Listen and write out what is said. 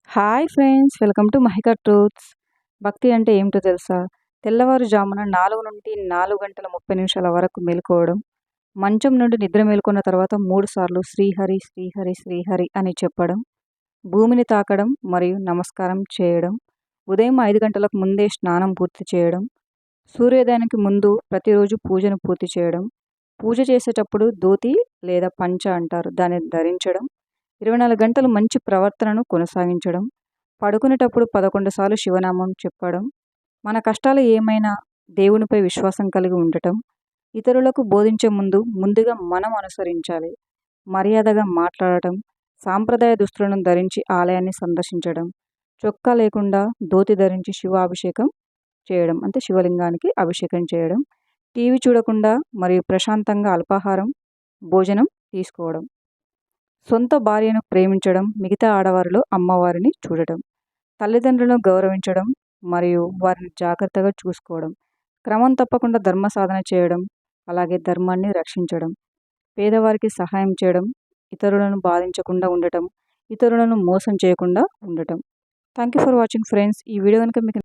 Hi friends, welcome to Mahika truths. భక్తి అంటే ఏమిటో తెలుసా? తెల్లవారుజామున 4 నుండి 4 గంటల 30 నిమిషాల వరకు మేలుకోవడం, మంచం నుండి నిద్ర మేలుకున్న తర్వాత 3 సార్లు శ్రీహరి శ్రీహరి శ్రీహరి అని చెప్పడం, భూమిని తాకడం మరియు నమస్కారం చేయడం, ఉదయం 5 గంటలకు ముందే స్నానం పూర్తి చేయడం, సూర్యోదయానికి ముందు ప్రతిరోజు పూజను పూర్తి చేయడం, పూజ చేసేటప్పుడు ధోతి లేదా పంచ అంటారు దాన్ని ధరించడం, 24 గంటలు మంచి ప్రవర్తనను కొనసాగించడం, పడుకునేటప్పుడు 11 సార్లు శివనామం చెప్పడం, మన కష్టాలు ఏమైనా దేవునిపై విశ్వాసం కలిగి ఉండటం, ఇతరులకు బోధించే ముందుగా మనం అనుసరించాలి, మర్యాదగా మాట్లాడటం, సాంప్రదాయ దుస్తులను ధరించి ఆలయాన్ని సందర్శించడం, చొక్కా లేకుండా ధోతి ధరించి శివాభిషేకం చేయడం అంటే శివలింగానికి అభిషేకం చేయడం, టీవీ చూడకుండా మరియు ప్రశాంతంగా అల్పాహారం భోజనం తీసుకోవడం, సొంత భార్యను ప్రేమించడం, మిగతా ఆడవారిలో అమ్మవారిని చూడటం, తల్లిదండ్రులను గౌరవించడం మరియు వారిని జాగ్రత్తగా చూసుకోవడం, క్రమం తప్పకుండా ధర్మ సాధన చేయడం, అలాగే ధర్మాన్ని రక్షించడం, పేదవారికి సహాయం చేయడం, ఇతరులను బాధించకుండా ఉండటం, ఇతరులను మోసం చేయకుండా ఉండటం. Thank you for watching friends. ఈ వీడియో కనుక మీకు